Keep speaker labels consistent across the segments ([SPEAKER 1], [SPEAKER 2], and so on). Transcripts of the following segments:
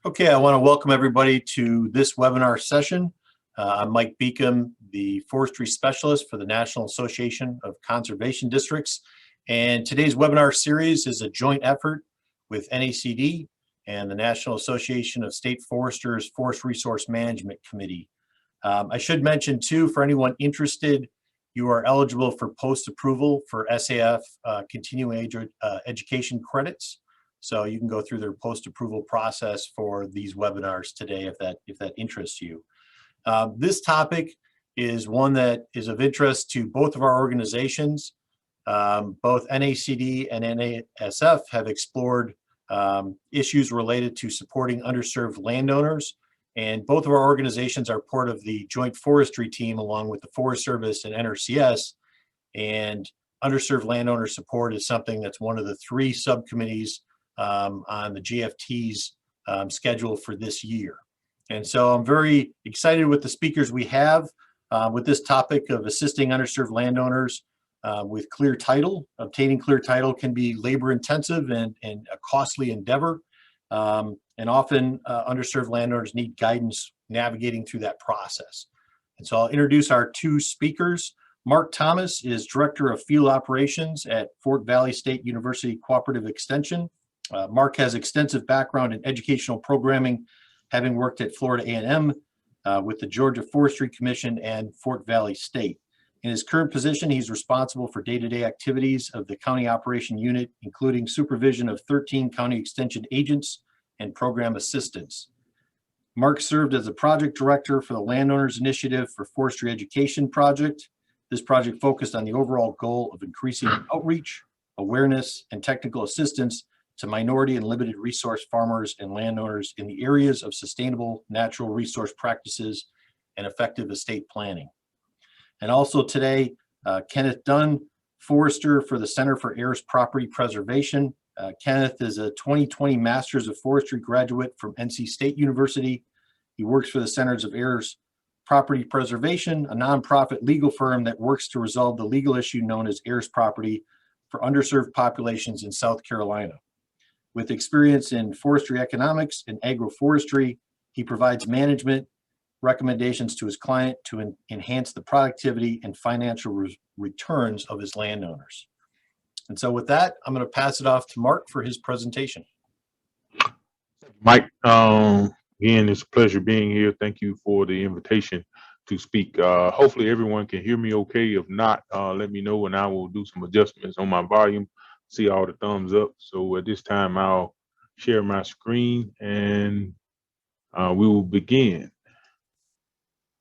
[SPEAKER 1] Okay, I want to welcome everybody to this webinar session. I'm Mike Beacom, the Forestry Specialist for the National Association of Conservation Districts. And today's webinar series is a joint effort with NACD and the National Association of State Foresters Forest Resource Management Committee. I should mention too, for anyone interested, you are eligible for post-approval for SAF continuing education credits. So you can go through their post-approval process for these webinars today if that interests you. This topic is one that is of interest to both of our organizations. Both NACD and NASF have explored issues related to supporting underserved landowners, and both of our organizations are part of the Joint Forestry Team along with the Forest Service and NRCS, and underserved landowner support is something that's one of the three subcommittees on the GFT's schedule for this year. And so I'm very excited with the speakers we have with this topic of assisting underserved landowners with clear title. Obtaining clear title can be labor intensive and a costly endeavor. And often underserved landowners need guidance navigating through that process. And so I'll introduce our two speakers. Marc Thomas is Director of Field Operations at Fort Valley State University-Cooperative Extension. Marc has extensive background in educational programming, having worked at Florida A&M with the Georgia Forestry Commission and Fort Valley State. In his current position, he's responsible for day-to-day activities of the County Operation Unit, including supervision of 13 county extension agents and program assistants. Marc served as a project director for the Landowners Initiative for Forestry Education Project. This project focused on the overall goal of increasing outreach, awareness, and technical assistance to minority and limited resource farmers and landowners in the areas of sustainable natural resource practices and effective estate planning. And also today, Kenneth Dunn, Forester for the Center for Heirs Property Preservation. Kenneth is a 2020 Masters of Forestry graduate from NC State University. He works for the Centers of Heirs Property Preservation, a nonprofit legal firm that works to resolve the legal issue known as heirs property for underserved populations in South Carolina. With experience in forestry economics and agroforestry, he provides management recommendations to his client to enhance the productivity and financial returns of his landowners. And so with that, I'm going to pass it off to Marc for his presentation.
[SPEAKER 2] Mike, again, it's a pleasure being here. Thank you for the invitation to speak. Hopefully everyone can hear me okay. If not, let me know and I will do some adjustments on my volume. See all the thumbs up. So at this time, I'll share my screen and we will begin.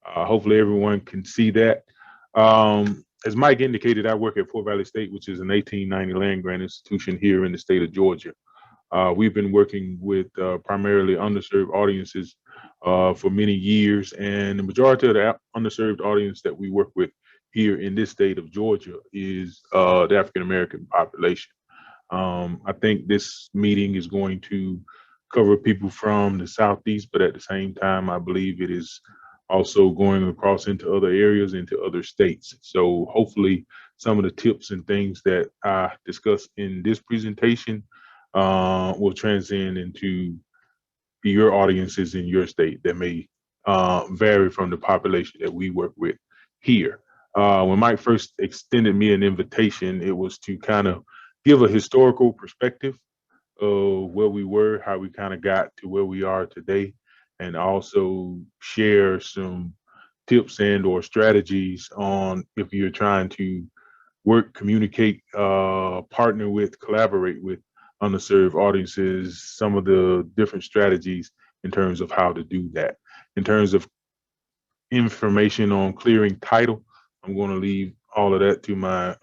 [SPEAKER 2] Hopefully everyone can see that. As Mike indicated, I work at Fort Valley State, which is an 1890 land grant institution here in the state of Georgia. We've been working with primarily underserved audiences for many years, and the majority of the underserved audience that we work with here in this state of Georgia is the African-American population. I think this meeting is going to cover people from the Southeast, but at the same time, I believe it is also going across into other areas, into other states. So hopefully some of the tips and things that I discuss in this presentation will transcend into your audiences in your state that may vary from the population that we work with here. When Mike first extended me an invitation, it was to kind of give a historical perspective of where we were, how we kind of got to where we are today, and also share some tips and or strategies on if you're trying to work, communicate, partner with, collaborate with underserved audiences, some of the different strategies in terms of how to do that. In terms of information on clearing title, I'm going to leave all of that to my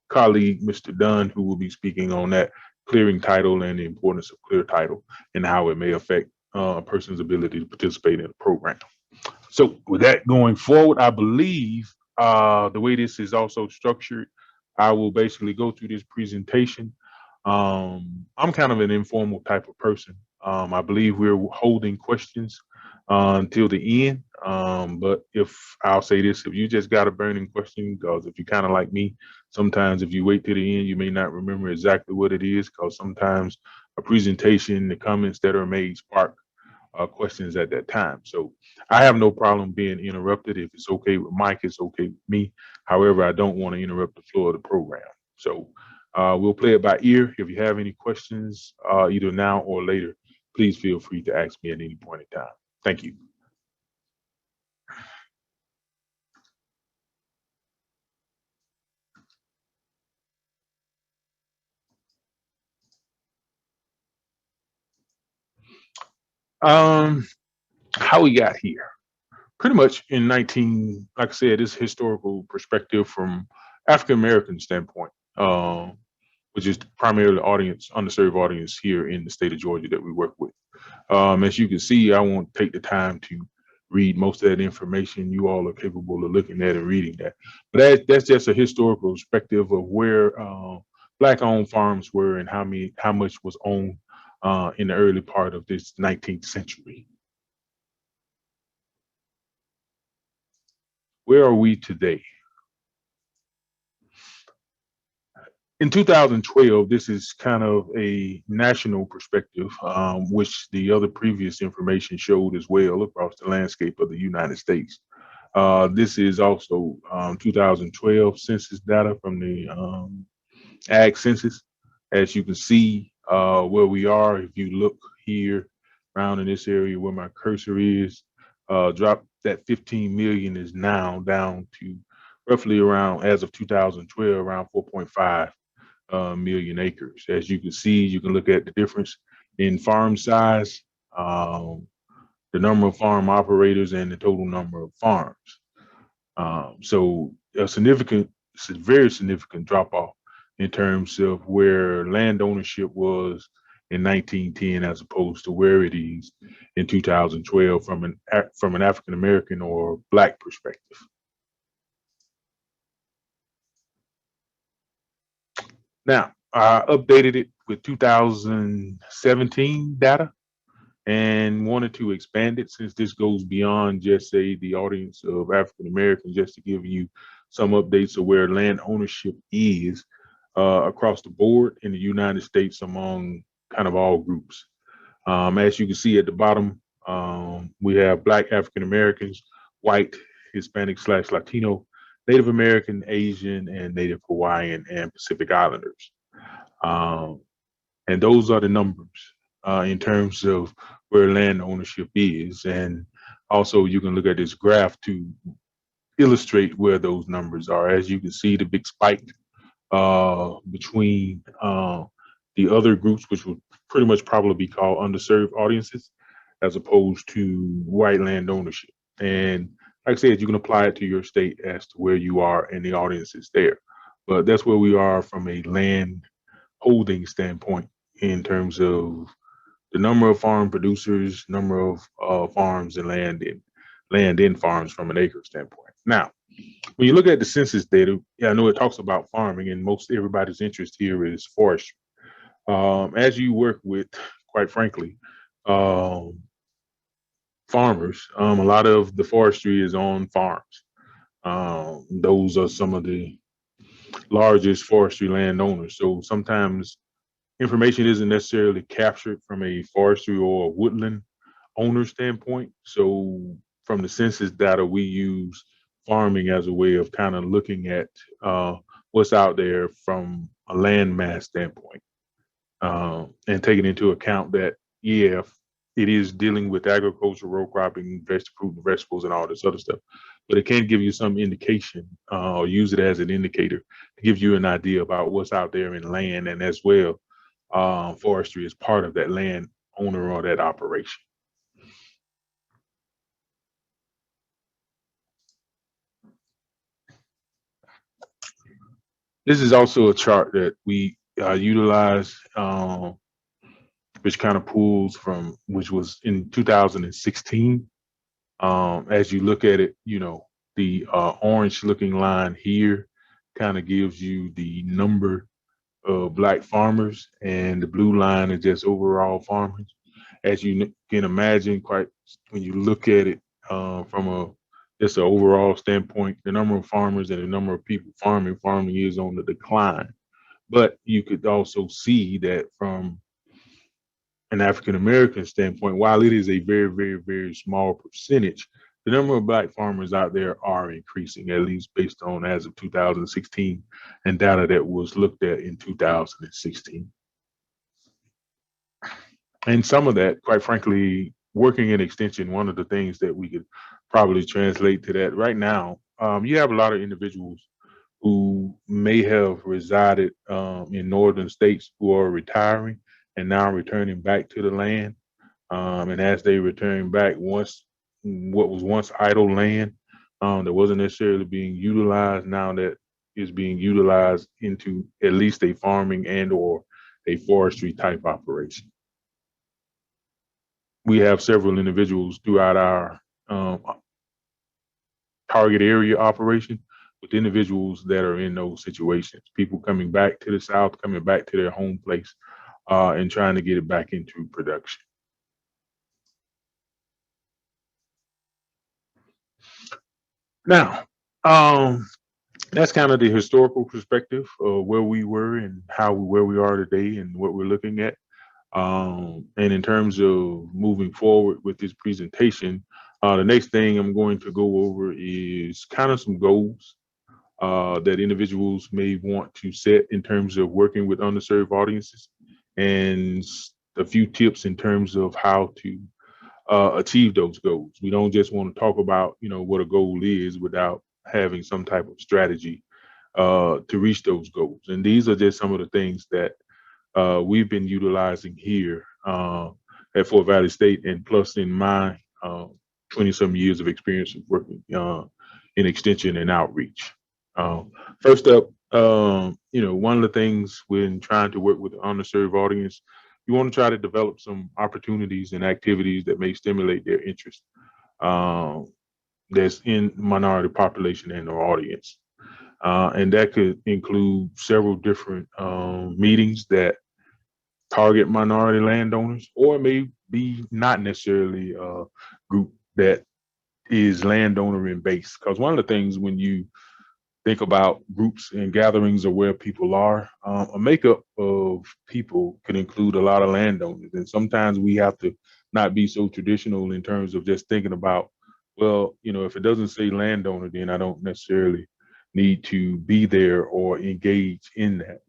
[SPEAKER 2] colleague, Mr. Dunn, who will be speaking on that, clearing title and the importance of clear title and how it may affect a person's ability to participate in the program. So with that going forward, I believe the way this is also structured, I will basically go through this presentation. I'm kind of an informal type of person. I believe we're holding questions until the end. But if I'll say this, if you just got a burning question, because if you're kind of like me, sometimes if you wait till the end, you may not remember exactly what it is, because sometimes presentation, the comments that are made spark questions at that time. So I have no problem being interrupted. If it's okay with Mike, it's okay with me. However, I don't want to interrupt the flow of the program. So we'll play it by ear. If you have any questions, either now or later, please feel free to ask me at any point in time. Thank you. How we got here? Pretty much in like I said, this historical perspective from African American standpoint, which is primarily the audience, underserved audience here in the state of Georgia that we work with. As you can see, I won't take the time to read most of that information. You all are capable of looking at and reading that. But that's just a historical perspective of where Black-owned farms were and how much was owned in the early part of this 19th century. Where are we today? In 2012, this is kind of a national perspective, which the other previous information showed as well across the landscape of the United States. This is also 2012 census data from the Ag Census. As you can see where we are, if you look here around in this area where my cursor is, drop that 15 million is now down to roughly around, as of 2012, around 4.5 million acres. As you can see, you can look at the difference in farm size, the number of farm operators, and the total number of farms. So it's a very significant drop off in terms of where land ownership was in 1910 as opposed to where it is in 2012 from an African American or Black perspective. Now, I updated it with 2017 data and wanted to expand it since this goes beyond just say the audience of African Americans, just to give you some updates of where land ownership is across the board in the United States among kind of all groups. As you can see at the bottom, we have Black African Americans, white, Hispanic / Latino, Native American, Asian, and Native Hawaiian and Pacific Islanders. And those are the numbers in terms of where land ownership is. And also you can look at this graph to illustrate where those numbers are. As you can see, the big spike between the other groups, which would pretty much probably be called underserved audiences, as opposed to white land ownership. And like I said, you can apply it to your state as to where you are and the audiences there. But that's where we are from a land holding standpoint in terms of the number of farm producers, number of farms and land in farms from an acre standpoint. Now, when you look at the census data, yeah, I know it talks about farming, and most everybody's interest here is forestry. As you work with, quite frankly, farmers, a lot of the forestry is on farms. Those are some of the largest forestry landowners. So sometimes information isn't necessarily captured from a forestry or a woodland owner standpoint. So from the census data, we use farming as a way of kind of looking at what's out there from a land mass standpoint, and taking into account that, yeah, it is dealing with agriculture, row cropping, fruit and vegetables, and all this other stuff, but it can give you some indication, or use it as an indicator to give you an idea about what's out there in land, and as well, forestry is part of that land owner or that operation. This is also a chart that we utilize, which kind of pulls from, which was in 2016. As you look at it, you know, the orange looking line here kind of gives you the number of Black farmers, and the blue line is just overall farmers. As you can imagine, quite when you look at it from a just an overall standpoint, the number of farmers and the number of people farming is on the decline. But you could also see that from an African-American standpoint, while it is a very, very, very small percentage, the number of Black farmers out there are increasing, at least based on as of 2016 and data that was looked at in 2016. And some of that, quite frankly, working in extension, one of the things that we could probably translate to that right now, you have a lot of individuals who may have resided in northern states who are retiring and now returning back to the land. And as they return back, what was once idle land that wasn't necessarily being utilized, now that is being utilized into at least a farming and or a forestry type operation. We have several individuals throughout our target area operation with individuals that are in those situations, people coming back to the South, coming back to their home place, and trying to get it back into production. Now, that's kind of the historical perspective of where we were and where we are today and what we're looking at. And in terms of moving forward with this presentation, the next thing I'm going to go over is kind of some goals that individuals may want to set in terms of working with underserved audiences, and a few tips in terms of how to achieve those goals. We don't just want to talk about, what a goal is without having some type of strategy to reach those goals. And these are just some of the things that we've been utilizing here at Fort Valley State, and plus in my 20-some years of experience of working in extension and outreach. First up, one of the things when trying to work with an underserved audience, you want to try to develop some opportunities and activities that may stimulate their interest that's in minority population and their audience. And that could include several different meetings that target minority landowners, or it may be not necessarily a group that is landowner in base. Because one of the things when you think about groups and gatherings of where people are, a makeup of people can include a lot of landowners. And sometimes we have to not be so traditional in terms of just thinking about, well, if it doesn't say landowner, then I don't necessarily need to be there or engage in that.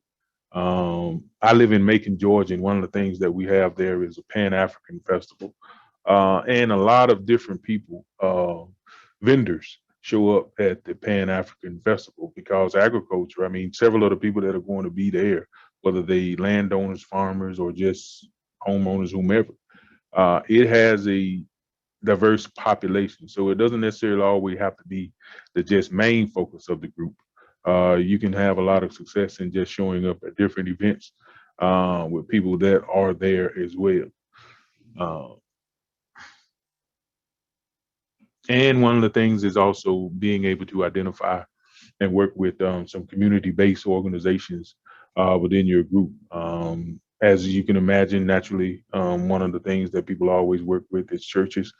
[SPEAKER 2] I live in Macon, Georgia, and one of the things that we have there is a Pan-African festival. And a lot of different people, vendors, show up at the Pan-African Festival because agriculture, several of the people that are going to be there, whether they landowners, farmers, or just homeowners, whomever, it has a diverse population. So it doesn't necessarily always have to be the just main focus of the group. You can have a lot of success in just showing up at different events with people that are there as well. And one of the things is also being able to identify and work with some community-based organizations within your group. As you can imagine, naturally, one of the things that people always work with is churches,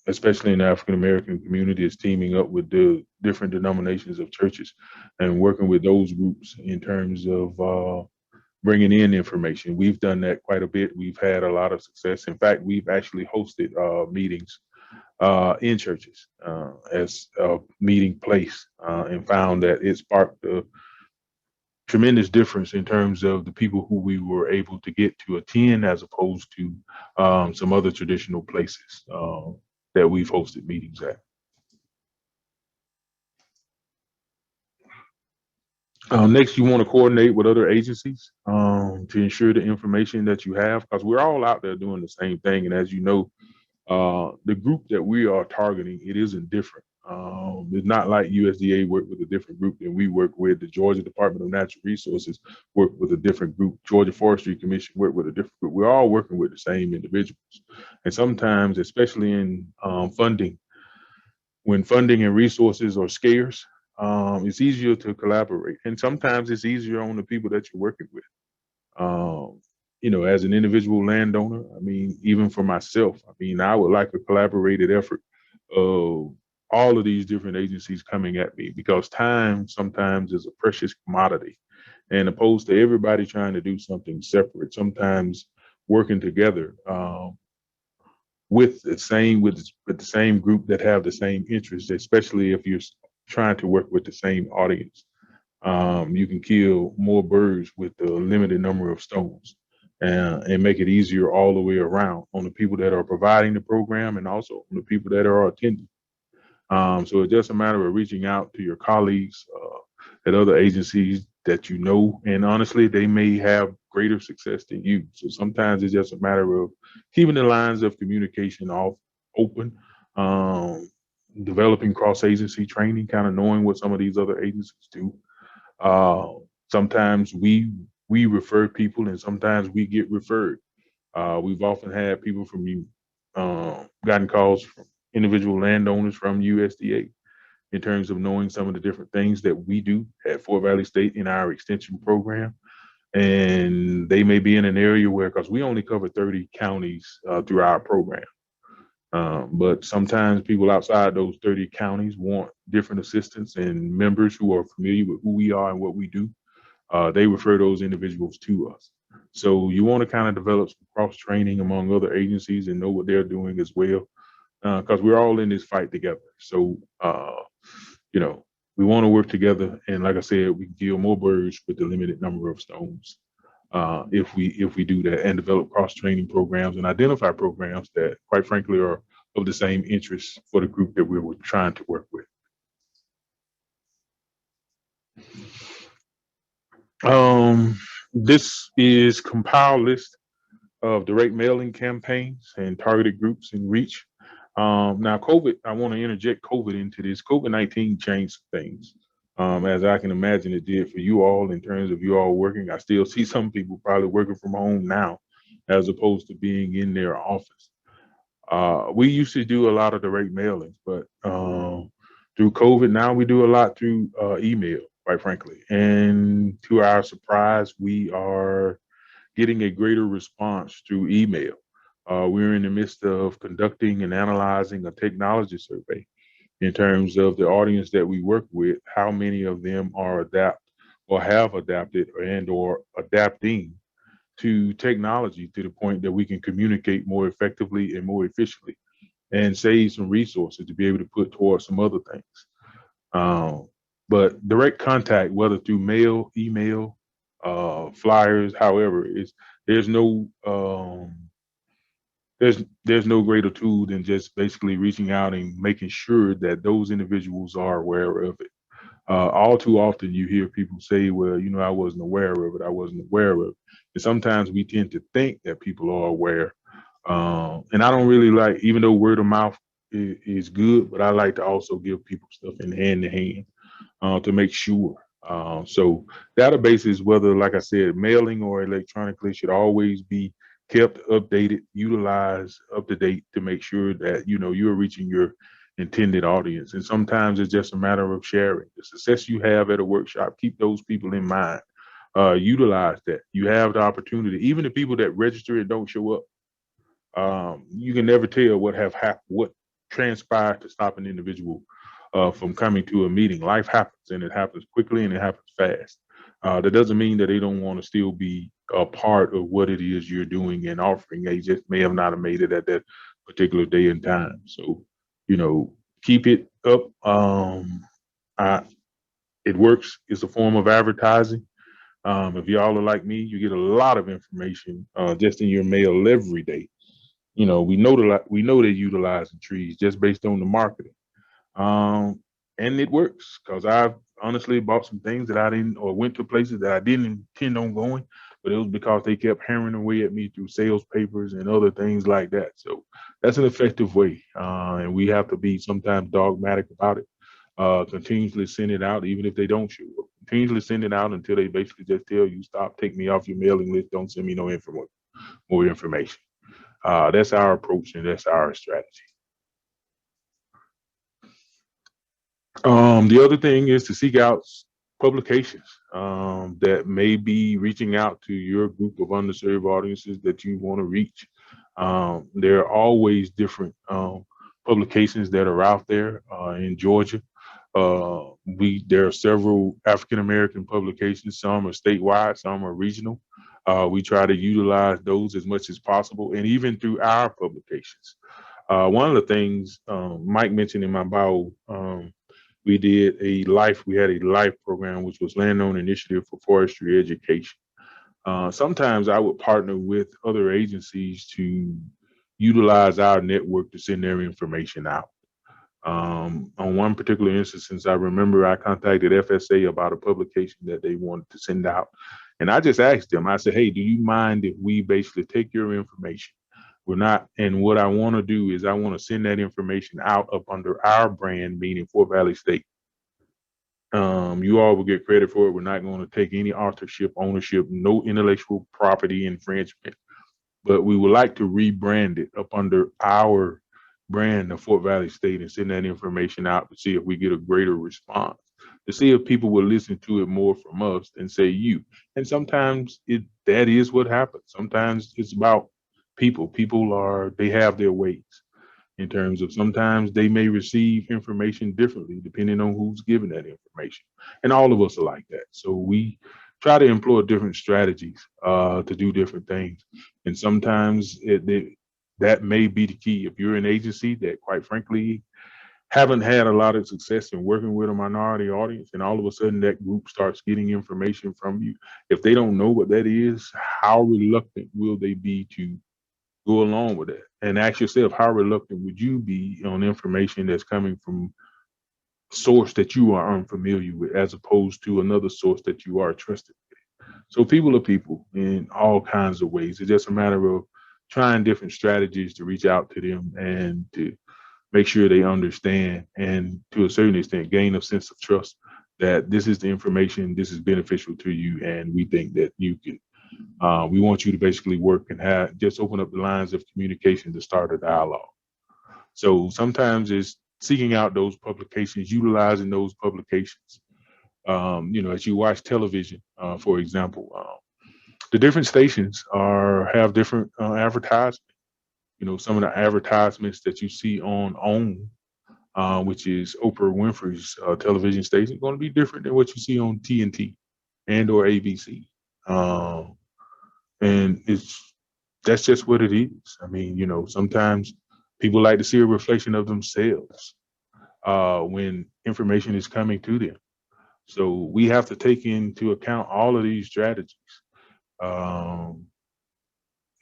[SPEAKER 2] especially in the African-American community, is teaming up with the different denominations of churches and working with those groups in terms of bringing in information. We've done that quite a bit. We've had a lot of success. In fact, we've actually hosted meetings in churches as a meeting place and found that it sparked a tremendous difference in terms of the people who we were able to get to attend, as opposed to some other traditional places that we've hosted meetings at. Next, you want to coordinate with other agencies to ensure the information that you have, because we're all out there doing the same thing. And as you know, the group that we are targeting, it isn't different. It's not like USDA work with a different group than we work with. The Georgia Department of Natural Resources work with a different group. Georgia Forestry Commission work with a different group. We're all working with the same individuals. And sometimes, especially in funding, when funding and resources are scarce, it's easier to collaborate. And sometimes it's easier on the people that you're working with. As an individual landowner, even for myself, I would like a collaborated effort of all of these different agencies coming at me, because time sometimes is a precious commodity. and opposed to everybody trying to do something separate, sometimes working together with the same group that have the same interests, especially if you're trying to work with the same audience. You can kill more birds with a limited number of stones, and make it easier all the way around on the people that are providing the program and also on the people that are attending. So it's just a matter of reaching out to your colleagues at other agencies that you know, and honestly, they may have greater success than you. So sometimes it's just a matter of keeping the lines of communication open, developing cross-agency training, kind of knowing what some of these other agencies do. Sometimes we refer people, and sometimes we get referred. We've often had people from you gotten calls from individual landowners from USDA in terms of knowing some of the different things that we do at Fort Valley State in our extension program. And they may be in an area where, because we only cover 30 counties through our program. But sometimes people outside those 30 counties want different assistance, and members who are familiar with who we are and what we do, they refer those individuals to us. So you want to kind of develop some cross training among other agencies and know what they're doing as well, because we're all in this fight together. So, we want to work together. And like I said, we can kill more birds with a limited number of stones if we do that, and develop cross training programs and identify programs that, quite frankly, are of the same interests for the group that we were trying to work with. This is compiled list of direct mailing campaigns and targeted groups in reach. Now, COVID, I want to interject COVID into this. COVID-19 changed things. As I can imagine it did for you all in terms of you all working. I still see some people probably working from home now as opposed to being in their office. We used to do a lot of direct mailings, but through COVID, now we do a lot through email, quite frankly. And to our surprise, we are getting a greater response through email. We're in the midst of conducting and analyzing a technology survey in terms of the audience that we work with, how many of them are have adapted or adapting to technology to the point that we can communicate more effectively and more efficiently and save some resources to be able to put towards some other things. But direct contact, whether through mail, email, flyers, however, there's no greater tool than just basically reaching out and making sure that those individuals are aware of it. All too often you hear people say, well, I wasn't aware of it. I wasn't aware of it. And sometimes we tend to think that people are aware. And I don't really like, even though word of mouth is good, but I like to also give people stuff in hand to hand to make sure. So databases, whether, like I said, mailing or electronically, should always be kept updated, utilized, up to date to make sure that, you're reaching your intended audience. And sometimes it's just a matter of sharing. The success you have at a workshop, keep those people in mind. Utilize that. You have the opportunity. Even the people that register and don't show up, you can never tell what transpired to stop an individual from coming to a meeting. Life happens, and it happens quickly, and it happens fast. That doesn't mean that they don't want to still be a part of what it is you're doing and offering. They just may have not have made it at that particular day and time. So, keep it up. It works. It's a form of advertising. If y'all are like me, you get a lot of information just in your mail every day. We know they're utilizing trees just based on the marketing. And it works, because I've honestly bought some things that I didn't, or went to places that I didn't intend on going, but it was because they kept hammering away at me through sales papers and other things like that. So that's an effective way. And we have to be sometimes dogmatic about it. Continuously send it out, even if they don't show up. Continuously send it out until they basically just tell you, stop, take me off your mailing list. Don't send me more information. That's our approach, and that's our strategy. The other thing is to seek out publications that may be reaching out to your group of underserved audiences that you want to reach. There are always different publications that are out there in Georgia. There are several African-American publications. Some are statewide, some are regional. We try to utilize those as much as possible, and even through our publications. One of the things Mike mentioned in my bio, we had a life program, which was Landowner Initiative for Forestry Education. Sometimes I would partner with other agencies to utilize our network to send their information out. On one particular instance, since I remember, I contacted FSA about a publication that they wanted to send out. And I just asked them, I said, hey, do you mind if we basically take your information? And what I want to do is I want to send that information out up under our brand, meaning Fort Valley State. You all will get credit for it. We're not going to take any authorship, ownership, no intellectual property infringement, but we would like to rebrand it up under our brand of Fort Valley State and send that information out to see if we get a greater response, to see if people will listen to it more from us than say you. And sometimes that is what happens. Sometimes it's about people. They have their ways in terms of sometimes they may receive information differently depending on who's giving that information. And all of us are like that. So we try to employ different strategies to do different things. And sometimes that may be the key. If you're an agency that, quite frankly, haven't had a lot of success in working with a minority audience, and all of a sudden that group starts getting information from you, if they don't know what that is, how reluctant will they be to go along with it? And ask yourself, how reluctant would you be on information that's coming from a source that you are unfamiliar with, as opposed to another source that you are trusted with? So people are people in all kinds of ways. It's just a matter of trying different strategies to reach out to them and to make sure they understand, and to a certain extent gain a sense of trust that this is the information, this is beneficial to you, and we think that you can we want you to basically work and just open up the lines of communication to start a dialogue. So sometimes it's seeking out those publications, utilizing those publications. As you watch television, for example, the different stations have different advertisements. Some of the advertisements that you see on OWN, which is Oprah Winfrey's television station, going to be different than what you see on TNT and or ABC. And that's just what it is. I mean, sometimes people like to see a reflection of themselves when information is coming to them. So we have to take into account all of these strategies when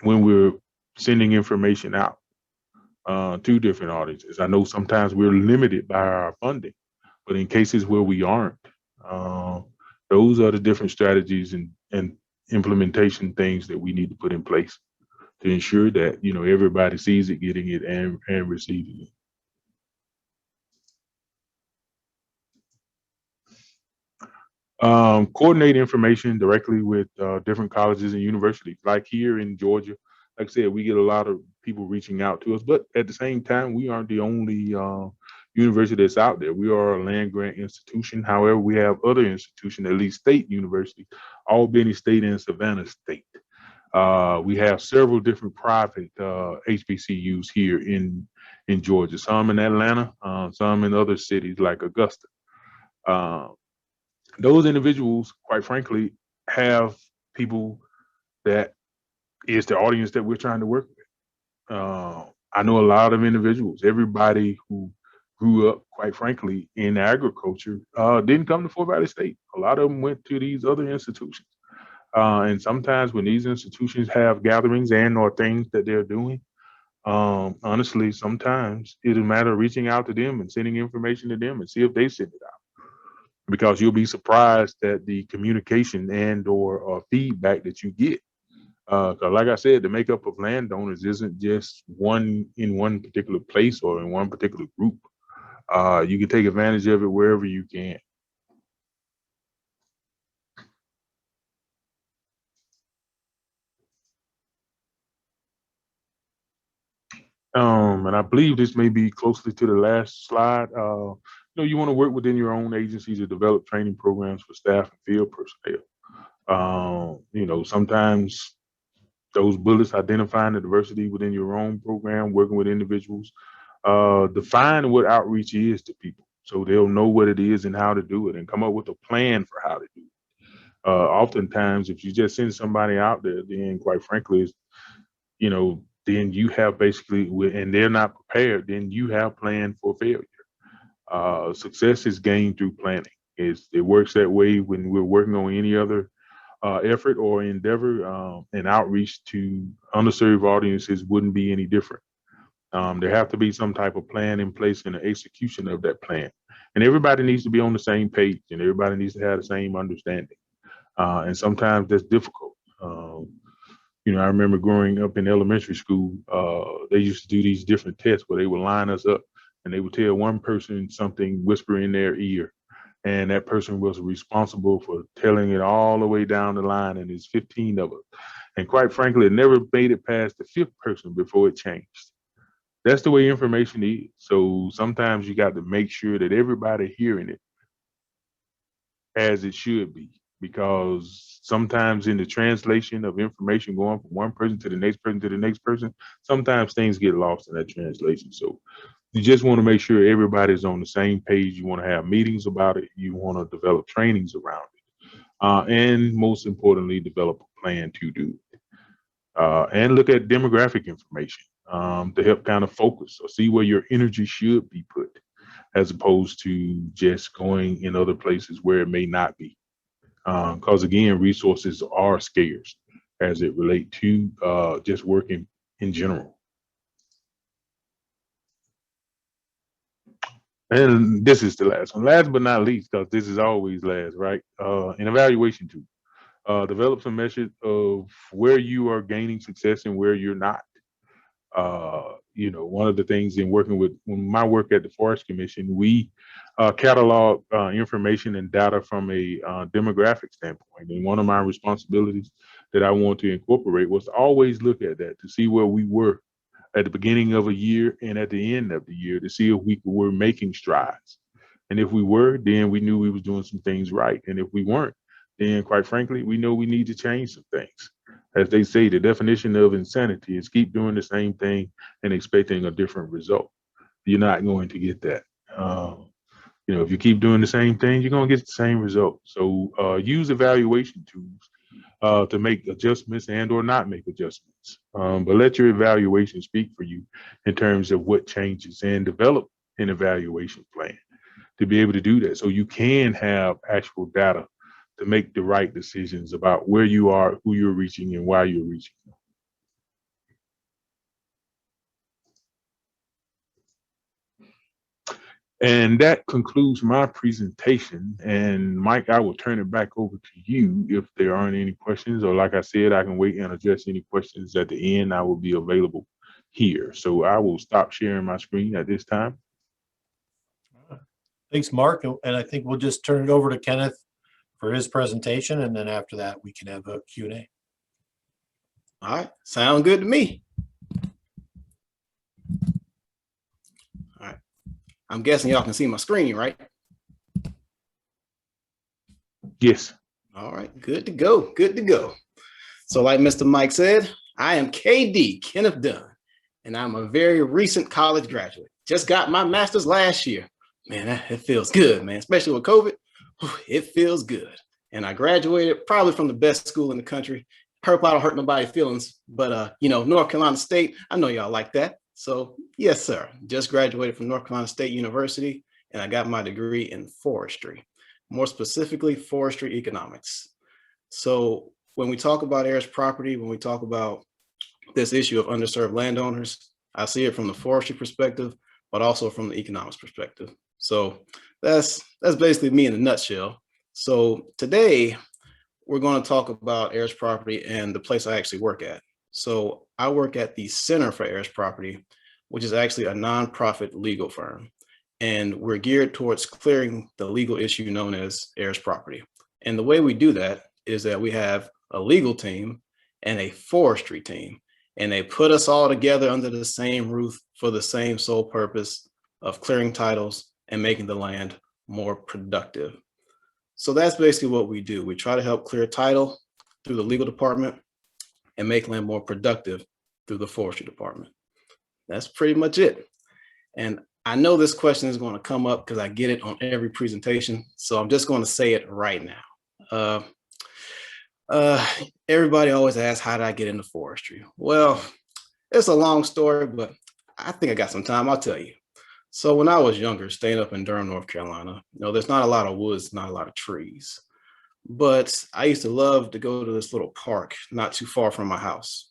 [SPEAKER 2] we're sending information out to different audiences. I know sometimes we're limited by our funding, but in cases where we aren't, those are the different strategies and implementation things that we need to put in place to ensure that everybody sees it, getting it, and receiving it. Coordinate information directly with different colleges and universities. Like here in Georgia, like I said, we get a lot of people reaching out to us, but at the same time, we aren't the only university that's out there. We are a land grant institution. However, we have other institutions, at least state universities, Albany State and Savannah State. We have several different private HBCUs here in Georgia, some in Atlanta, some in other cities like Augusta. Those individuals, quite frankly, have people that is the audience that we're trying to work with. I know a lot of individuals, everybody who grew up, quite frankly, in agriculture didn't come to Fort Valley State. A lot of them went to these other institutions. And sometimes when these institutions have gatherings and or things that they're doing, honestly, sometimes it's a matter of reaching out to them and sending information to them and see if they send it out. Because you'll be surprised at the communication and or feedback that you get. Because like I said, the makeup of landowners isn't just one in one particular place or in one particular group. You can take advantage of it wherever you can. And I believe this may be closely to the last slide. You want to work within your own agency to develop training programs for staff and field personnel. Sometimes those bullets, identifying the diversity within your own program, working with individuals, define what outreach is to people. So they'll know what it is and how to do it and come up with a plan for how to do it. Oftentimes, if you just send somebody out there, then quite frankly, then you have basically, and they're not prepared, then you have planned for failure. Success is gained through planning. It works that way when we're working on any other effort or endeavor, and outreach to underserved audiences wouldn't be any different. There have to be some type of plan in place and an execution of that plan. And everybody needs to be on the same page and everybody needs to have the same understanding. And sometimes that's difficult. I remember growing up in elementary school, they used to do these different tests where they would line us up and they would tell one person something, whisper in their ear, and that person was responsible for telling it all the way down the line, and there's 15 of us. And quite frankly, it never made it past the fifth person before it changed. That's the way information is. So sometimes you got to make sure that everybody hearing it as it should be, because sometimes in the translation of information going from one person to the next person to the next person, sometimes things get lost in that translation. So you just want to make sure everybody's on the same page. You want to have meetings about it. You want to develop trainings around it. And most importantly, develop a plan to do it. And look at demographic information to help kind of focus or see where your energy should be put, as opposed to just going in other places where it may not be. Because again, resources are scarce as it relate to just working in general. And this is the last one. Last but not least, because this is always last, right? An evaluation tool. Develop some measures of where you are gaining success and where you're not. One of the things in working with my work at the Forest Commission, we catalog information and data from a demographic standpoint. And one of my responsibilities that I want to incorporate was to always look at that to see where we were at the beginning of a year and at the end of the year to see if we were making strides. And if we were, then we knew we was doing some things right. And if we weren't, then quite frankly, we know we need to change some things. As they say, the definition of insanity is keep doing the same thing and expecting a different result. You're not going to get that. If you keep doing the same thing, you're going to get the same result. So use evaluation tools to make adjustments and or not make adjustments. But let your evaluation speak for you in terms of what changes, and develop an evaluation plan to be able to do that. So you can have actual data to make the right decisions about where you are, who you're reaching, and why you're reaching. And that concludes my presentation. And Mike, I will turn it back over to you if there aren't any questions, or like I said, I can wait and address any questions at the end. I will be available here. So I will stop sharing my screen at this time.
[SPEAKER 1] Thanks, Mark. And I think we'll just turn it over to Kenneth for his presentation. And then after that, we can have a Q&A.
[SPEAKER 3] All right, sound good to me. All right, I'm guessing y'all can see my screen, right?
[SPEAKER 2] Yes.
[SPEAKER 3] All right, good to go, good to go. So like Mr. Mike said, I am KD, Kenneth Dunn, and I'm a very recent college graduate. Just got my master's last year. Man, it feels good, man, especially with COVID. It feels good. And I graduated probably from the best school in the country. Purple, I don't hurt nobody's feelings, but North Carolina State, I know y'all like that. So yes, sir. Just graduated from North Carolina State University, and I got my degree in forestry, more specifically forestry economics. So when we talk about heirs property, when we talk about this issue of underserved landowners, I see it from the forestry perspective, but also from the economics perspective. So that's basically me in a nutshell. So today we're going to talk about heirs property and the place I actually work at. So I work at the Center for Heirs Property, which is actually a nonprofit legal firm. And we're geared towards clearing the legal issue known as heirs property. And the way we do that is that we have a legal team and a forestry team, and they put us all together under the same roof for the same sole purpose of clearing titles and making the land more productive. So that's basically what we do. We try to help clear title through the legal department and make land more productive through the forestry department. That's pretty much it. And I know this question is going to come up because I get it on every presentation. So I'm just going to say it right now. Everybody always asks, how did I get into forestry? Well, it's a long story, but I think I got some time. I'll tell you. So when I was younger, staying up in Durham, North Carolina, there's not a lot of woods, not a lot of trees, but I used to love to go to this little park not too far from my house.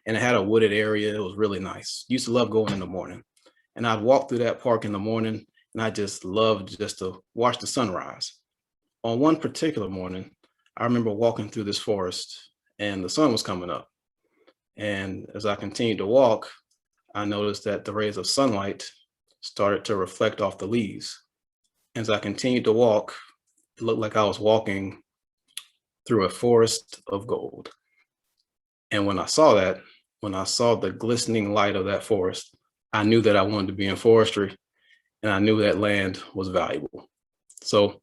[SPEAKER 3] And it had a wooded area. It was really nice. Used to love going in the morning. And I'd walk through that park in the morning, and I just loved just to watch the sunrise. On one particular morning, I remember walking through this forest, and the sun was coming up. And as I continued to walk, I noticed that the rays of sunlight started to reflect off the leaves. As I continued to walk, it looked like I was walking through a forest of gold. And when I saw the glistening light of that forest, I knew that I wanted to be in forestry, and I knew that land was valuable. So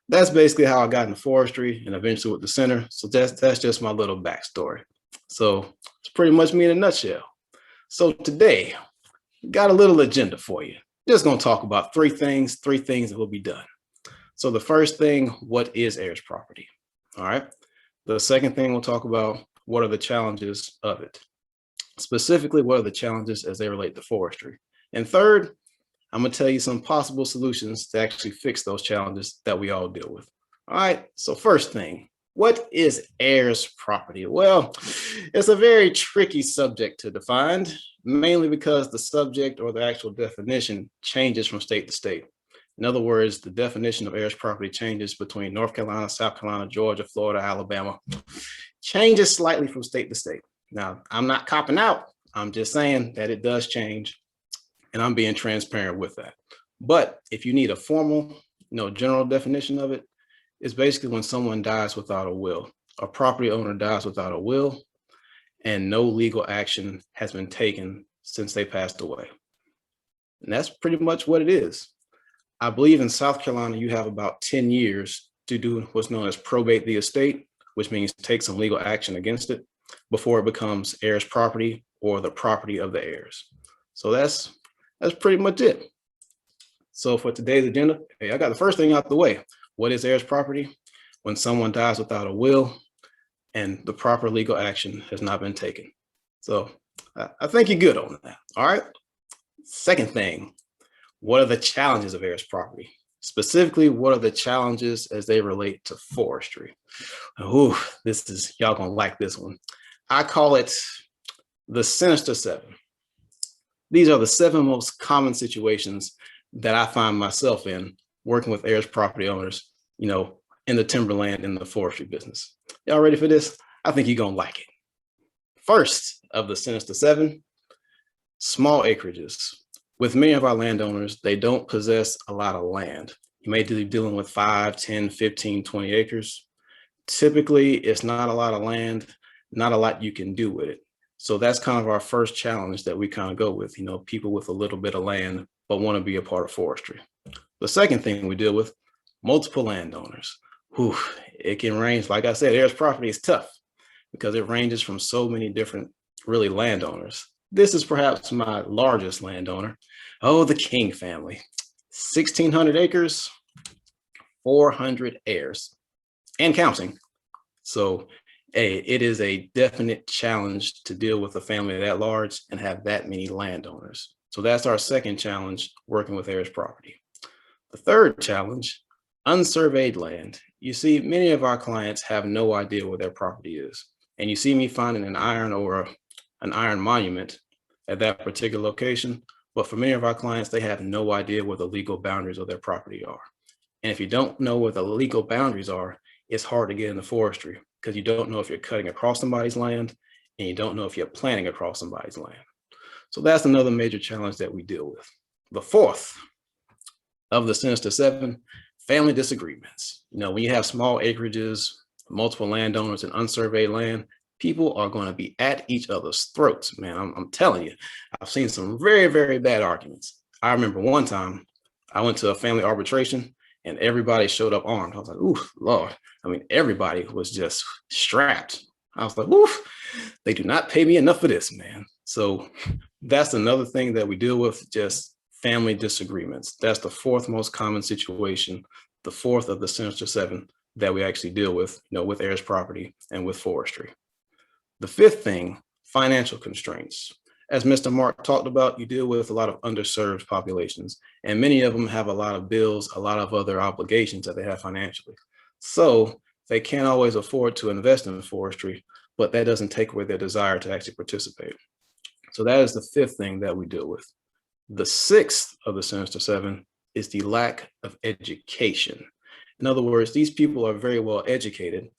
[SPEAKER 3] that's basically how I got into forestry and eventually with the center. So that's just my little backstory. So it's pretty much me in a nutshell. So today, got a little agenda for you. Just going to talk about three things that will be done. So the first thing, what is heirs property? All right. The second thing we'll talk about, what are the challenges of it? Specifically, what are the challenges as they relate to forestry? And third, I'm going to tell you some possible solutions to actually fix those challenges that we all deal with. All right. So first thing, what is heirs property? Well, it's a very tricky subject to define, mainly because the subject or the actual definition changes from state to state. In other words, the definition of heirs property changes between North Carolina, South Carolina, Georgia, Florida, Alabama, changes slightly from state to state. Now, I'm not copping out. I'm just saying that it does change, and I'm being transparent with that. But if you need a formal, general definition of it, it's basically when someone dies without a will. A property owner dies without a will, and no legal action has been taken since they passed away. And that's pretty much what it is. I believe in South Carolina, you have about 10 years to do what's known as probate the estate, which means take some legal action against it before it becomes heirs property or the property of the heirs. So that's pretty much it. So for today's agenda, I got the first thing out the way. What is heirs property? When someone dies without a will and the proper legal action has not been taken. So I think you're good on that. All right. Second thing, what are the challenges of heirs property? Specifically, what are the challenges as they relate to forestry? Ooh, y'all gonna like this one. I call it the Sinister Seven. These are the 7 most common situations that I find myself in working with heirs property owners, in the timberland, in the forestry business. Y'all ready for this? I think you're gonna like it. First of the Sinister Seven, small acreages. With many of our landowners, they don't possess a lot of land. You may be dealing with 5, 10, 15, 20 acres. Typically, it's not a lot of land, not a lot you can do with it. So that's kind of our first challenge that we kind of go with, people with a little bit of land, but want to be a part of forestry. The second thing we deal with, multiple landowners. It can range, like I said, heirs property is tough because it ranges from so many different, really, landowners. This is perhaps my largest landowner. The King family, 1,600 acres, 400 heirs and counting. So, it is a definite challenge to deal with a family that large and have that many landowners. So that's our second challenge working with heirs property. The third challenge, unsurveyed land. You see, many of our clients have no idea where their property is. And you see me finding an iron or an iron monument at that particular location. But for many of our clients, they have no idea where the legal boundaries of their property are. And if you don't know where the legal boundaries are, it's hard to get into forestry because you don't know if you're cutting across somebody's land and you don't know if you're planting across somebody's land. So that's another major challenge that we deal with. The fourth of the Sinister Seven, family disagreements. When you have small acreages, multiple landowners and unsurveyed land, people are going to be at each other's throats, man. I'm telling you, I've seen some very, very bad arguments. I remember one time I went to a family arbitration and everybody showed up armed. I was like, ooh, Lord. Everybody was just strapped. I was like, oof, they do not pay me enough for this, man. So that's another thing that we deal with, just family disagreements. That's the fourth most common situation, the fourth of the Sinister Seven that we actually deal with, with heirs property and with forestry. The fifth thing, financial constraints. As Mr. Marc talked about, you deal with a lot of underserved populations, and many of them have a lot of bills, a lot of other obligations that they have financially. So they can't always afford to invest in forestry, but that doesn't take away their desire to actually participate. So that is the fifth thing that we deal with. The sixth of the Sinister Seven is the lack of education. In other words, these people are very well educated,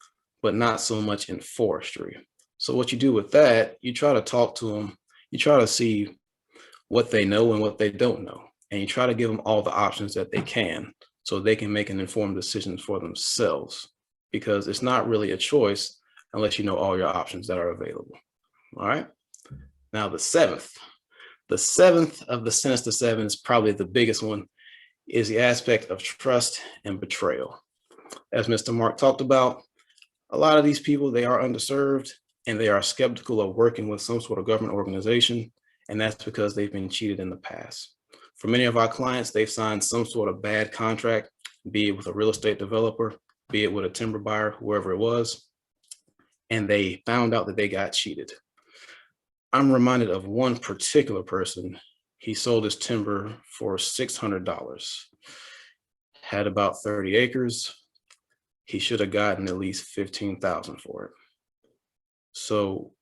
[SPEAKER 3] but not so much in forestry. So what you do with that, you try to talk to them, you try to see what they know and what they don't know, and you try to give them all the options that they can so they can make an informed decision for themselves, because it's not really a choice unless you know all your options that are available. All right. Now the seventh of the Sinister Seven is probably the biggest one, is the aspect of trust and betrayal. As Mr. Marc talked about, a lot of these people, they are underserved and they are skeptical of working with some sort of government organization, and that's because they've been cheated in the past. For many of our clients, they've signed some sort of bad contract, be it with a real estate developer, be it with a timber buyer, whoever it was, and they found out that they got cheated. I'm reminded of one particular person. He sold his timber for $600, had about 30 acres. He should have gotten at least $15,000 for it. So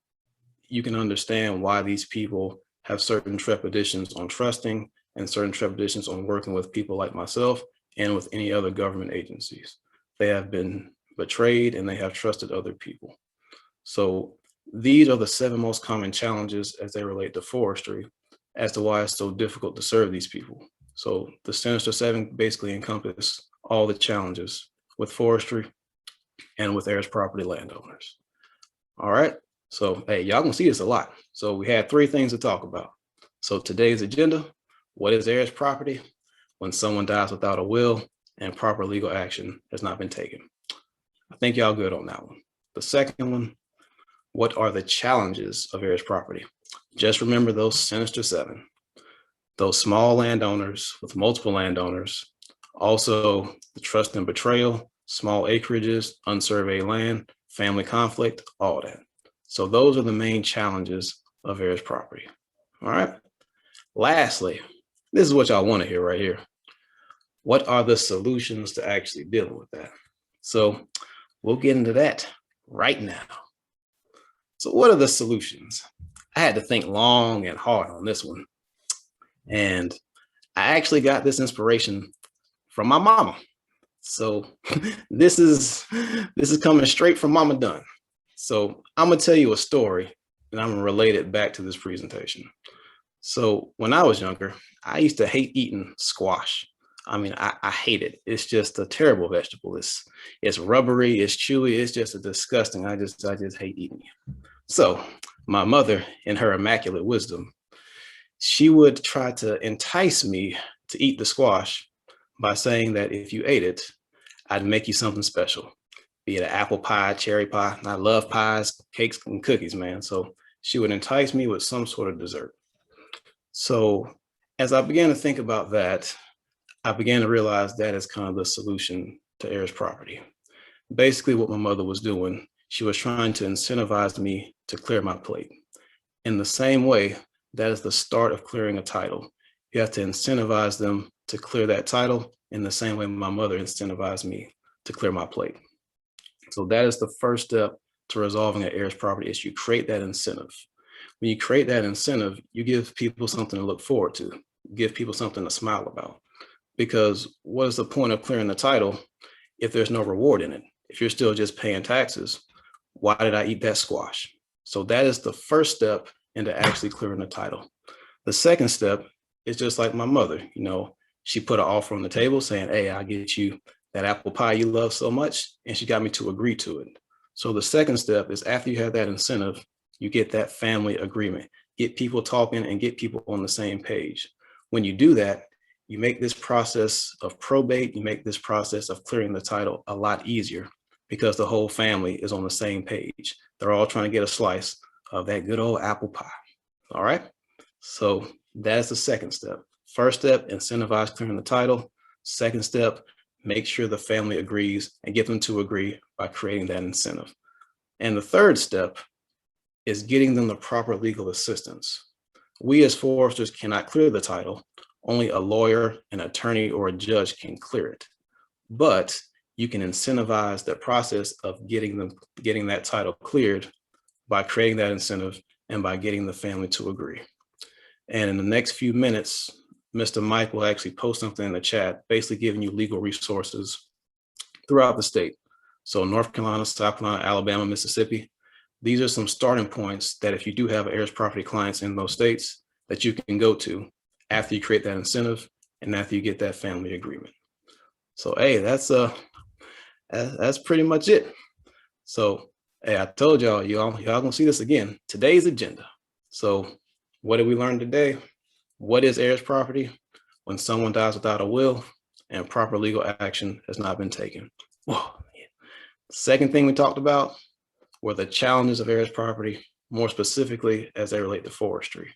[SPEAKER 3] you can understand why these people have certain trepidations on trusting and certain trepidations on working with people like myself and with any other government agencies. They have been betrayed and they have trusted other people. So these are the 7 most common challenges as they relate to forestry, as to why it's so difficult to serve these people. So the Sinister Seven basically encompass all the challenges with forestry and with heirs property landowners. All right, so hey, y'all gonna see this a lot. So we had 3 things to talk about. So today's agenda: what is heirs property? When someone dies without a will and proper legal action has not been taken. I think y'all good on that one. The second one: what are the challenges of heirs property? Just remember those Sinister Seven, those small landowners with multiple landowners, also the trust and betrayal, small acreages, unsurveyed land, family conflict, all that. So those are the main challenges of heirs property. All right. Lastly, this is what y'all want to hear right here. What are the solutions to actually dealing with that? So we'll get into that right now. So what are the solutions? I had to think long and hard on this one. And I actually got this inspiration from my mama. So this is coming straight from Mama Dunn. So I'm gonna tell you a story and I'm gonna relate it back to this presentation. So when I was younger, I used to hate eating squash. I mean, I hate it. It's just a terrible vegetable. It's rubbery, it's chewy, it's just a disgusting. I just hate eating it. So my mother, in her immaculate wisdom, she would try to entice me to eat the squash by saying that if you ate it, I'd make you something special, be it an apple pie, cherry pie. And I love pies, cakes, and cookies, man. So she would entice me with some sort of dessert. So as I began to think about that, I began to realize that is kind of the solution to heirs property. Basically what my mother was doing, she was trying to incentivize me to clear my plate. In the same way, that is the start of clearing a title. You have to incentivize them to clear that title in the same way my mother incentivized me to clear my plate. So that is the first step to resolving an heirs property issue. Create that incentive. When you create that incentive, you give people something to look forward to, give people something to smile about. Because what is the point of clearing the title if there's no reward in it? If you're still just paying taxes, why did I eat that squash? So that is the first step into actually clearing the title. The second step is just like my mother, she put an offer on the table saying, hey, I'll get you that apple pie you love so much. And she got me to agree to it. So the second step is after you have that incentive, you get that family agreement, get people talking and get people on the same page. When you do that, you make this process of probate, you make this process of clearing the title a lot easier because the whole family is on the same page. They're all trying to get a slice of that good old apple pie. All right. So that's the second step, First step, incentivize clearing the title. Second step, make sure the family agrees and get them to agree by creating that incentive. And the third step is getting them the proper legal assistance. We as foresters cannot clear the title. Only a lawyer, an attorney, or a judge can clear it. But you can incentivize the process of getting that title cleared by creating that incentive and by getting the family to agree. And in the next few minutes, Mr. Mike will actually post something in the chat, basically giving you legal resources throughout the state. So North Carolina, South Carolina, Alabama, Mississippi. These are some starting points that if you do have heirs property clients in those states that you can go to after you create that incentive and after you get that family agreement. So, hey, that's pretty much it. So, hey, I told y'all gonna see this again. Today's agenda. So what did we learn today? What is heirs property? When someone dies without a will and proper legal action has not been taken. Whoa. Second thing we talked about were the challenges of heirs property, more specifically as they relate to forestry.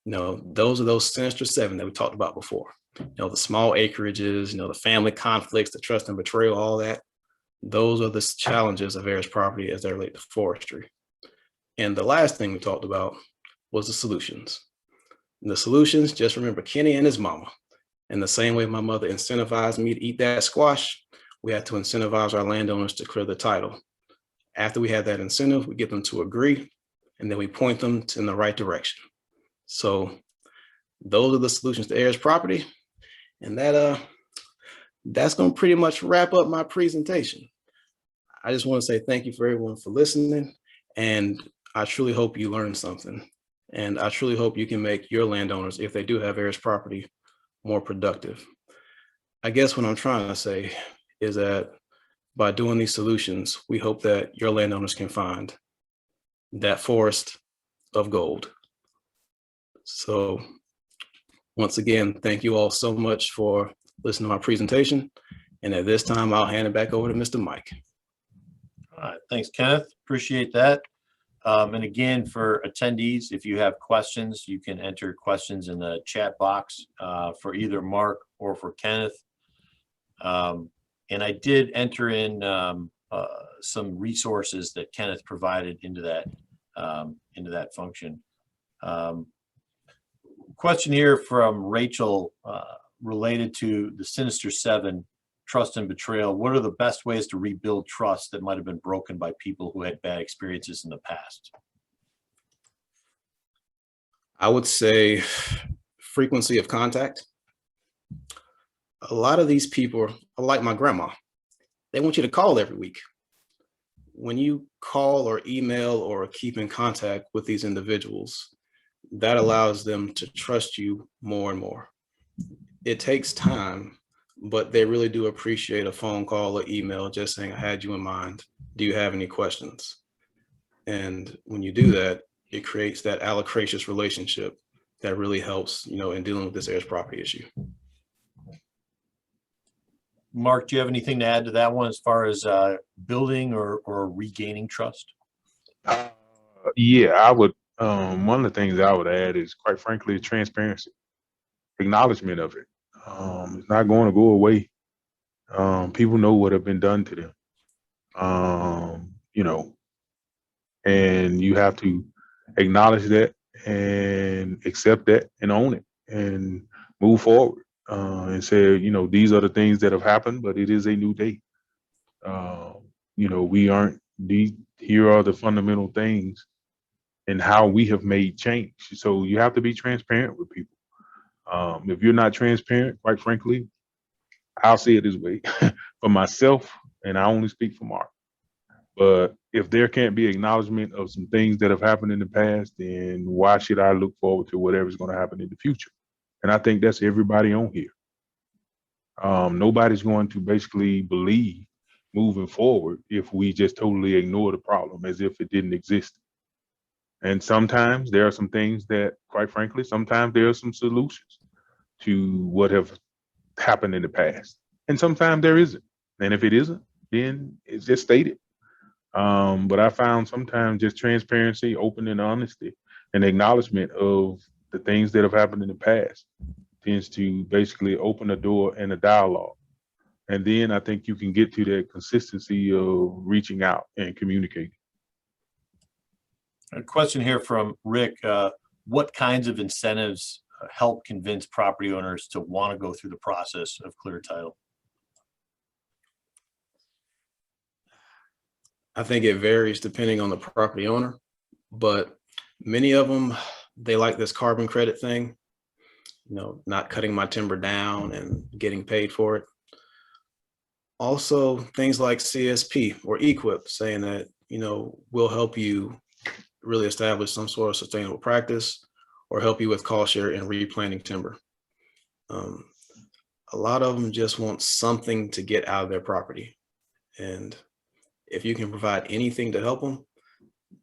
[SPEAKER 3] You know, those are those Sinister Seven that we talked about before. You know, the small acreages, you know, the family conflicts, the trust and betrayal, all that. Those are the challenges of heirs property as they relate to forestry. And the last thing we talked about was the solutions. And the solutions, just remember Kenny and his mama. In the same way my mother incentivized me to eat that squash, we had to incentivize our landowners to clear the title. After we have that incentive, we get them to agree, and then we point them in the right direction. So those are the solutions to heirs property. And that's going to pretty much wrap up my presentation. I just want to say thank you for everyone for listening. And I truly hope you learned something. And I truly hope you can make your landowners, if they do have heirs property, more productive. I guess what I'm trying to say is that by doing these solutions, we hope that your landowners can find that forest of gold. So once again, thank you all so much for listening to my presentation. And at this time, I'll hand it back over to Mr. Mike.
[SPEAKER 1] All right, thanks, Kenneth. Appreciate that. And again, for attendees, if you have questions, you can enter questions in the chat box for either Marc or for Kenneth. And I did enter in some resources that Kenneth provided into that function. Question here from Rachel related to the Sinister Seven, trust and betrayal. What are the best ways to rebuild trust that might have been broken by people who had bad experiences in the past?
[SPEAKER 3] I would say frequency of contact. A lot of these people are like my grandma. They want you to call every week. When you call or email or keep in contact with these individuals, that allows them to trust you more and more. It takes time, but they really do appreciate a phone call or email just saying, I had you in mind. Do you have any questions? And when you do that, it creates that allocratious relationship that really helps, you know, in dealing with this heirs property issue.
[SPEAKER 1] Marc, do you have anything to add to that one as far as building or regaining trust?
[SPEAKER 2] Yeah, I would. One of the things I would add is, quite frankly, transparency, acknowledgement of it. It's not going to go away. People know what have been done to them, you know, and you have to acknowledge that and accept that and own it and move forward and say, you know, these are the things that have happened, but it is a new day. You know, we aren't here are the fundamental things and how we have made change. So you have to be transparent with people. If you're not transparent, quite frankly, I'll say it this way for myself, and I only speak for Marc. But if there can't be acknowledgement of some things that have happened in the past, then why should I look forward to whatever's going to happen in the future? And I think that's everybody on here. Nobody's going to basically believe moving forward if we just totally ignore the problem as if it didn't exist. And sometimes there are some things that, quite frankly, sometimes there are some solutions to what have happened in the past. And sometimes there isn't. And if it isn't, then it's just stated. But I found sometimes just transparency, open and honesty, and acknowledgement of the things that have happened in the past tends to basically open a door and a dialogue. And then I think you can get to that consistency of reaching out and communicating.
[SPEAKER 1] A question here from Rick. What kinds of incentives help convince property owners to want to go through the process of clear title?
[SPEAKER 3] I think it varies depending on the property owner, but many of them, they like this carbon credit thing, you know, not cutting my timber down and getting paid for it. Also, things like CSP or EQIP saying that, you know, we'll help you really establish some sort of sustainable practice or help you with cost share and replanting timber. A lot of them just want something to get out of their property. And if you can provide anything to help them,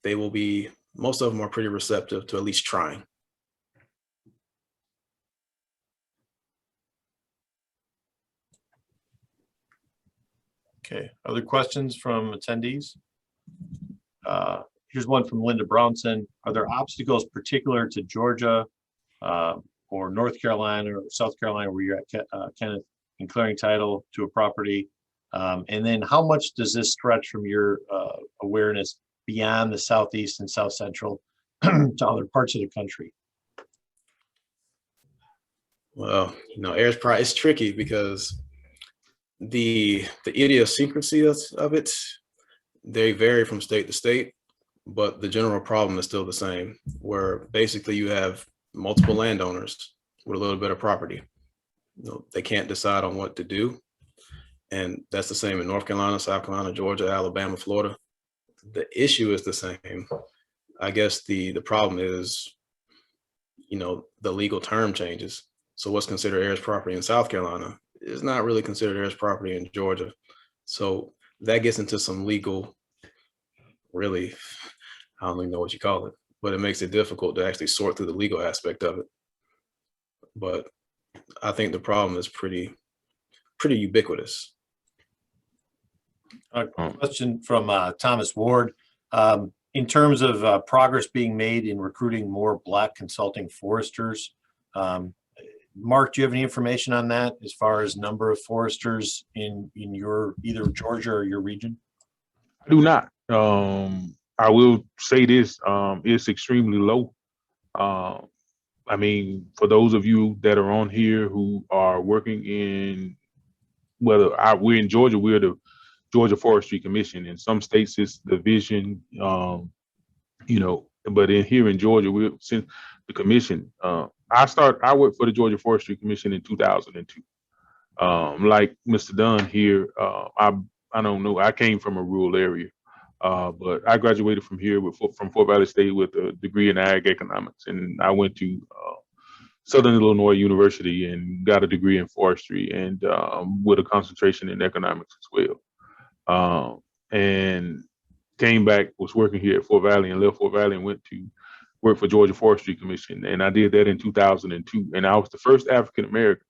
[SPEAKER 3] they will be, most of them are pretty receptive to at least trying.
[SPEAKER 1] Okay, other questions from attendees? Here's one from Linda Brownson. Are there obstacles particular to Georgia or North Carolina or South Carolina where you're at, Kenneth, in clearing title to a property? And then how much does this stretch from your awareness beyond the Southeast and South Central to other parts of the country?
[SPEAKER 3] Well, you know, heirs pride is tricky because the idiosyncrasy of it, they vary from state to state, but the general problem is still the same, where basically you have multiple landowners with a little bit of property. You know, they can't decide on what to do. And that's the same in North Carolina, South Carolina, Georgia, Alabama, Florida. The issue is the same. I guess the problem is, you know, the legal term changes. So what's considered heirs property in South Carolina is not really considered heirs property in Georgia. So that gets into some legal, really, I don't even know what you call it, but it makes it difficult to actually sort through the legal aspect of it. But I think the problem is pretty ubiquitous.
[SPEAKER 1] A question from Thomas Ward. In terms of progress being made in recruiting more Black consulting foresters, Marc, do you have any information on that as far as number of foresters in your either Georgia or your region?
[SPEAKER 2] I do not. I will say this, it's extremely low. I mean, for those of you that are on here who are working in, we're in Georgia, we're the Georgia Forestry Commission. In some states, it's the division, you know, but here in Georgia, we're since the commission. I worked for the Georgia Forestry Commission in 2002. Like Mr. Dunn here, I don't know, I came from a rural area, but I graduated from here from Fort Valley State with a degree in ag economics, and I went to Southern Illinois University and got a degree in forestry and with a concentration in economics as well. And came back, was working here at Fort Valley and left Fort Valley and went to work for Georgia Forestry Commission. And I did that in 2002. And I was the first African-American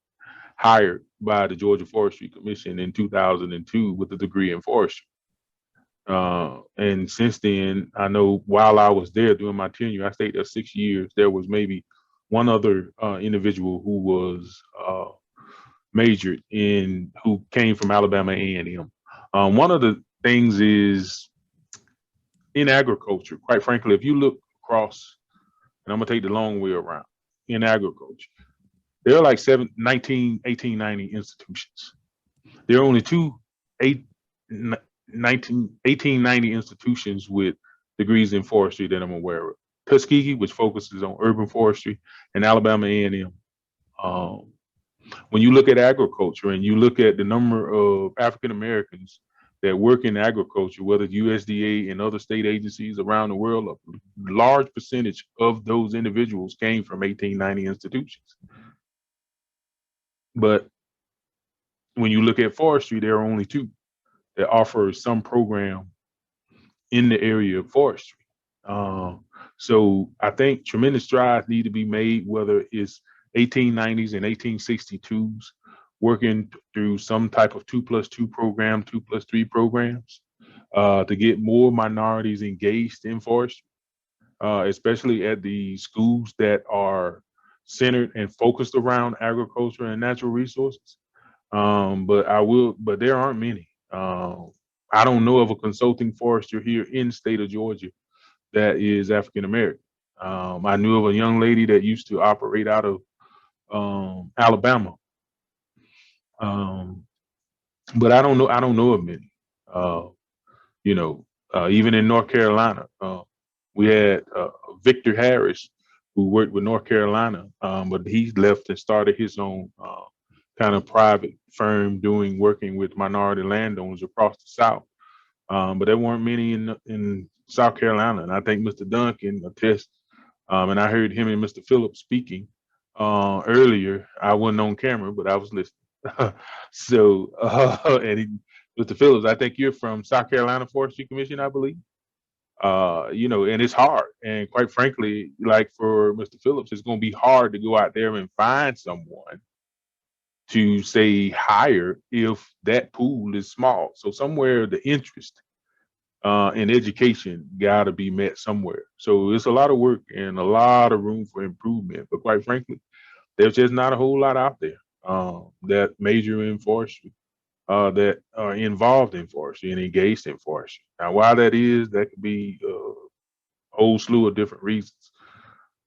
[SPEAKER 2] hired by the Georgia Forestry Commission in 2002 with a degree in forestry. And since then, I know while I was there during my tenure, I stayed there 6 years, there was maybe one other individual who was majored in, who came from Alabama A&M. One of the things is in agriculture, quite frankly, if you look across, and I'm gonna take the long way around, in agriculture, there are like 1890 institutions. There are only two 1890 institutions with degrees in forestry that I'm aware of. Tuskegee, which focuses on urban forestry, and Alabama A&M. When you look at agriculture and you look at the number of African Americans that work in agriculture, whether USDA and other state agencies around the world, a large percentage of those individuals came from 1890 institutions. But when you look at forestry, there are only two that offer some program in the area of forestry. So I think tremendous strides need to be made, whether it's 1890s and 1862s, working through some type of 2+2 program, 2+3 programs, to get more minorities engaged in forestry, especially at the schools that are centered and focused around agriculture and natural resources. But there aren't many. I don't know of a consulting forester here in the state of Georgia that is African American. I knew of a young lady that used to operate out of Alabama. But I don't know of many. Even in North Carolina, we had Victor Harris, who worked with North Carolina, but he left and started his own kind of private firm working with minority landowners across the South. But there weren't many in South Carolina, and I think Mr. Dunn can attest. And I heard him and Mr. Phillips speaking earlier. I wasn't on camera, but I was listening. Mr. Phillips, I think you're from South Carolina Forestry Commission, I believe. And it's hard. And quite frankly, like for Mr. Phillips, it's going to be hard to go out there and find someone to say hire if that pool is small. So somewhere the interest in education got to be met somewhere. So it's a lot of work and a lot of room for improvement. But quite frankly, there's just not a whole lot out there that major in forestry, that are involved in forestry and engaged in forestry. Now, why that is, that could be a whole slew of different reasons.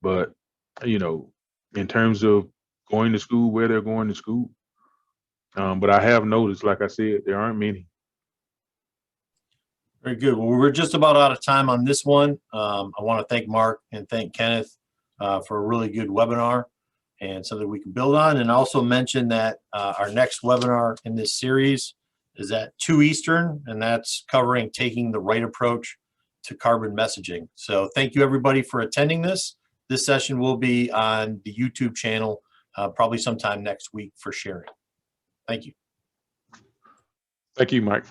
[SPEAKER 2] But, in terms of going to school, where they're going to school. But I have noticed, like I said, there aren't many.
[SPEAKER 1] Very good. Well, we're just about out of time on this one. I want to thank Marc and thank Kenneth for a really good webinar and something we can build on. And also mention that our next webinar in this series is at 2 Eastern, and that's covering taking the right approach to carbon messaging. So thank you everybody for attending this. This session will be on the YouTube channel probably sometime next week for sharing. Thank you.
[SPEAKER 2] Thank you, Mike.